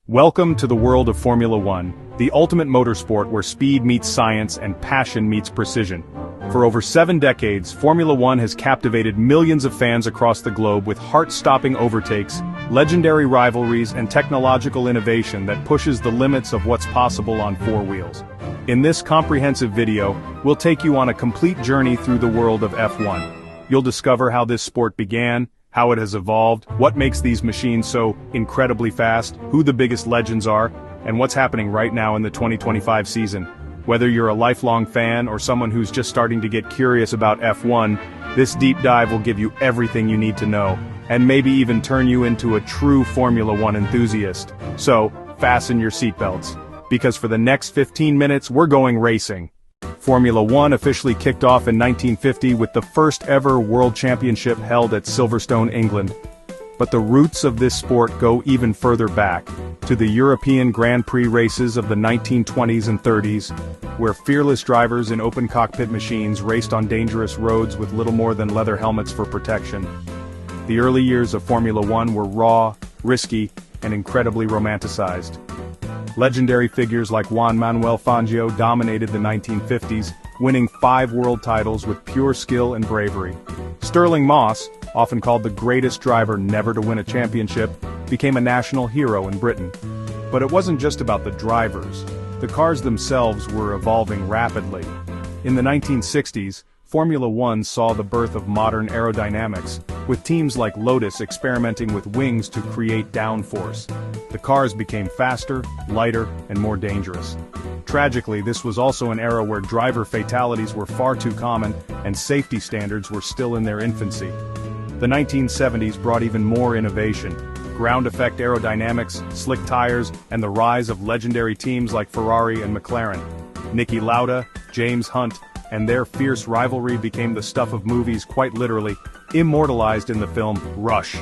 Welcome to the world of Formula One, the ultimate motorsport where speed meets science and passion meets precision. For over 7 decades, Formula One has captivated millions of fans across the globe with heart-stopping overtakes, legendary rivalries, and technological innovation that pushes the limits of what's possible on 4 wheels. In this comprehensive video, we'll take you on a complete journey through the world of F1. You'll discover how this sport began, how it has evolved, what makes these machines so incredibly fast, who the biggest legends are, and what's happening right now in the 2025 season. Whether you're a lifelong fan or someone who's just starting to get curious about F1, this deep dive will give you everything you need to know, and maybe even turn you into a true Formula One enthusiast. So, fasten your seatbelts, because for the next 15 minutes we're going racing. Formula One officially kicked off in 1950 with the first ever World Championship held at Silverstone, England. But the roots of this sport go even further back, to the European Grand Prix races of the 1920s and 30s, where fearless drivers in open cockpit machines raced on dangerous roads with little more than leather helmets for protection. The early years of Formula One were raw, risky, and incredibly romanticized. Legendary figures like Juan Manuel Fangio dominated the 1950s, winning 5 world titles with pure skill and bravery. Stirling Moss, often called the greatest driver never to win a championship, became a national hero in Britain. But it wasn't just about the drivers. The cars themselves were evolving rapidly. In the 1960s, Formula One saw the birth of modern aerodynamics, with teams like Lotus experimenting with wings to create downforce. The cars became faster, lighter, and more dangerous. Tragically, this was also an era where driver fatalities were far too common, and safety standards were still in their infancy. The 1970s brought even more innovation. Ground effect aerodynamics, slick tires, and the rise of legendary teams like Ferrari and McLaren. Niki Lauda, James Hunt, and their fierce rivalry became the stuff of movies, quite literally, immortalized in the film Rush.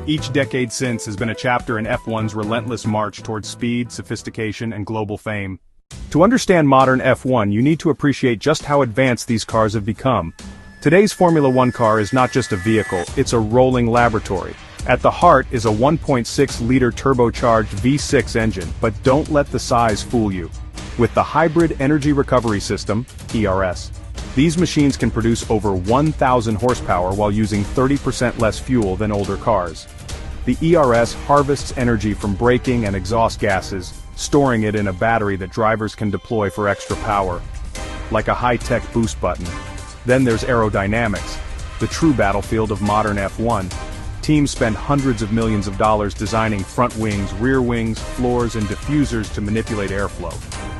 Each decade since has been a chapter in F1's relentless march towards speed, sophistication, and global fame. To understand modern F1, you need to appreciate just how advanced these cars have become. Today's Formula One car is not just a vehicle, it's a rolling laboratory. At the heart is a 1.6-liter turbocharged V6 engine, but don't let the size fool you. With the Hybrid Energy Recovery System, ERS, these machines can produce over 1,000 horsepower while using 30% less fuel than older cars. The ERS harvests energy from braking and exhaust gases, storing it in a battery that drivers can deploy for extra power, like a high-tech boost button. Then there's aerodynamics, the true battlefield of modern F1. Teams spend hundreds of millions of dollars designing front wings, rear wings, floors, and diffusers to manipulate airflow.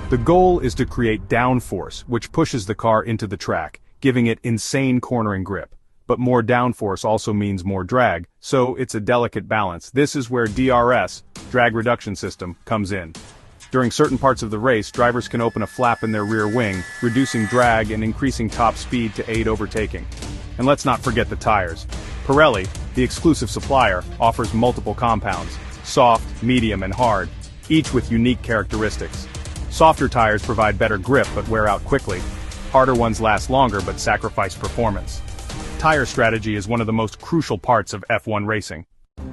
The goal is to create downforce, which pushes the car into the track, giving it insane cornering grip. But more downforce also means more drag, so it's a delicate balance. This is where DRS, drag reduction system, comes in. During certain parts of the race, drivers can open a flap in their rear wing, reducing drag and increasing top speed to aid overtaking. And let's not forget the tires. Pirelli, the exclusive supplier, offers multiple compounds, soft, medium, and hard, each with unique characteristics. Softer tires provide better grip but wear out quickly. Harder ones last longer but sacrifice performance. Tire strategy is one of the most crucial parts of F1 racing.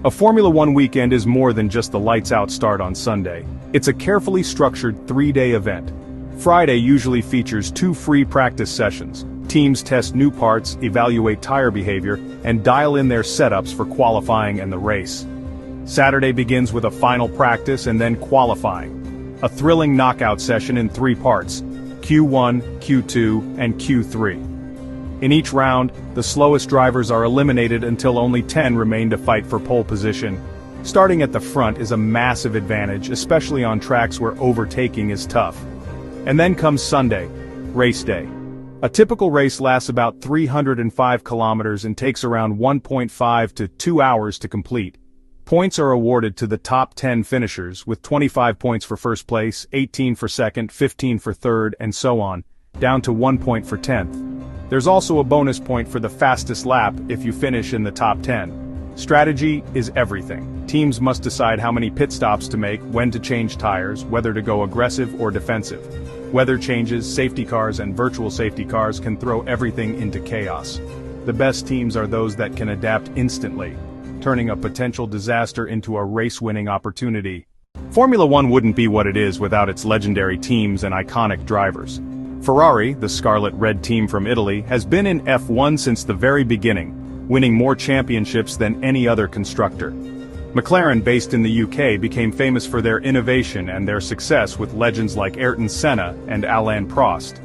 A Formula One weekend is more than just the lights-out start on Sunday. It's a carefully structured 3-day event. Friday usually features 2 free practice sessions. Teams test new parts, evaluate tire behavior, and dial in their setups for qualifying and the race. Saturday begins with a final practice and then qualifying. A thrilling knockout session in 3 parts, Q1, Q2, and Q3. In each round, the slowest drivers are eliminated until only 10 remain to fight for pole position. Starting at the front is a massive advantage, especially on tracks where overtaking is tough. And then comes Sunday, race day. A typical race lasts about 305 kilometers and takes around 1.5 to 2 hours to complete. Points are awarded to the top 10 finishers, with 25 points for first place, 18 for second, 15 for third, and so on, down to 1 point for 10th. There's also a bonus point for the fastest lap if you finish in the top 10. Strategy is everything. Teams must decide how many pit stops to make, when to change tires, whether to go aggressive or defensive. Weather changes, safety cars, and virtual safety cars can throw everything into chaos. The best teams are those that can adapt instantly, turning a potential disaster into a race-winning opportunity. Formula One wouldn't be what it is without its legendary teams and iconic drivers. Ferrari, the scarlet-red team from Italy, has been in F1 since the very beginning, winning more championships than any other constructor. McLaren, based in the UK, became famous for their innovation and their success with legends like Ayrton Senna and Alain Prost.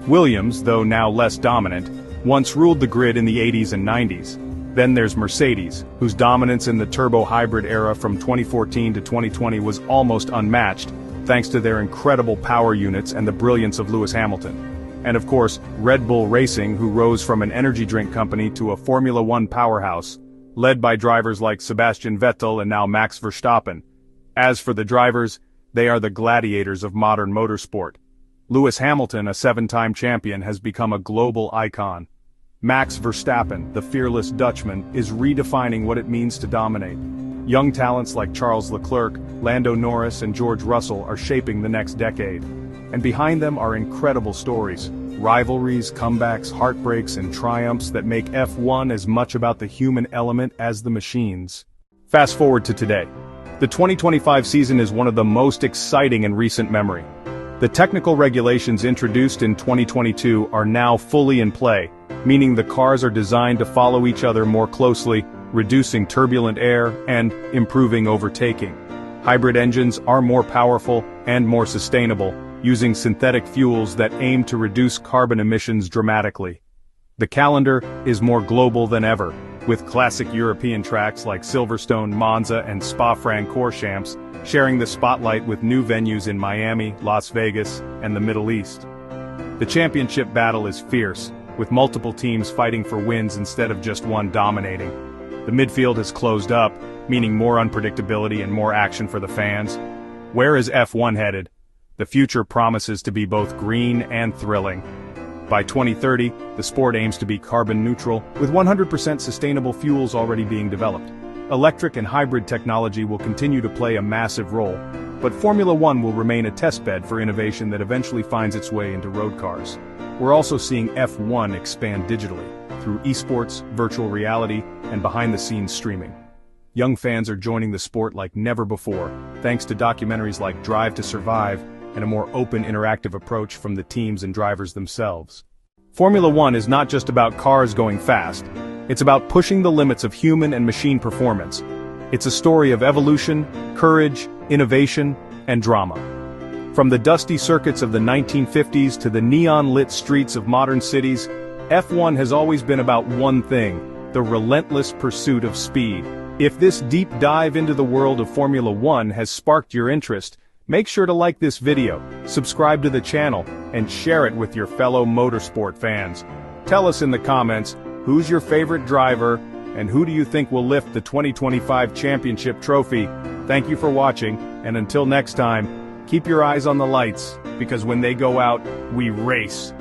Williams, though now less dominant, once ruled the grid in the 80s and 90s. Then there's Mercedes, whose dominance in the turbo-hybrid era from 2014 to 2020 was almost unmatched, thanks to their incredible power units and the brilliance of Lewis Hamilton. And of course, Red Bull Racing, who rose from an energy drink company to a Formula One powerhouse, led by drivers like Sebastian Vettel and now Max Verstappen. As for the drivers, they are the gladiators of modern motorsport. Lewis Hamilton, a 7-time champion, has become a global icon. Max Verstappen, the fearless Dutchman, is redefining what it means to dominate. Young talents like Charles Leclerc, Lando Norris, and George Russell are shaping the next decade. And behind them are incredible stories, rivalries, comebacks, heartbreaks, and triumphs that make F1 as much about the human element as the machines. Fast forward to today. The 2025 season is one of the most exciting in recent memory. The technical regulations introduced in 2022 are now fully in play, meaning the cars are designed to follow each other more closely, reducing turbulent air and improving overtaking. Hybrid engines are more powerful and more sustainable, using synthetic fuels that aim to reduce carbon emissions dramatically. The calendar is more global than ever, with classic European tracks like Silverstone, Monza, and Spa-Francorchamps sharing the spotlight with new venues in Miami, Las Vegas, and the Middle East. The championship battle is fierce, with multiple teams fighting for wins instead of just one dominating. The midfield has closed up, meaning more unpredictability and more action for the fans. Where is F1 headed? The future promises to be both green and thrilling. By 2030, the sport aims to be carbon neutral, with 100% sustainable fuels already being developed. Electric and hybrid technology will continue to play a massive role, but Formula One will remain a testbed for innovation that eventually finds its way into road cars. We're also seeing F1 expand digitally, through esports, virtual reality, and behind-the-scenes streaming. Young fans are joining the sport like never before, thanks to documentaries like Drive to Survive and a more open, interactive approach from the teams and drivers themselves. Formula One is not just about cars going fast. It's about pushing the limits of human and machine performance. It's a story of evolution, courage, innovation, and drama. From the dusty circuits of the 1950s to the neon-lit streets of modern cities, F1 has always been about one thing: the relentless pursuit of speed. If this deep dive into the world of Formula One has sparked your interest, make sure to like this video, subscribe to the channel, and share it with your fellow motorsport fans. Tell us in the comments, who's your favorite driver, and who do you think will lift the 2025 championship trophy? Thank you for watching, and until next time, keep your eyes on the lights, because when they go out, we race.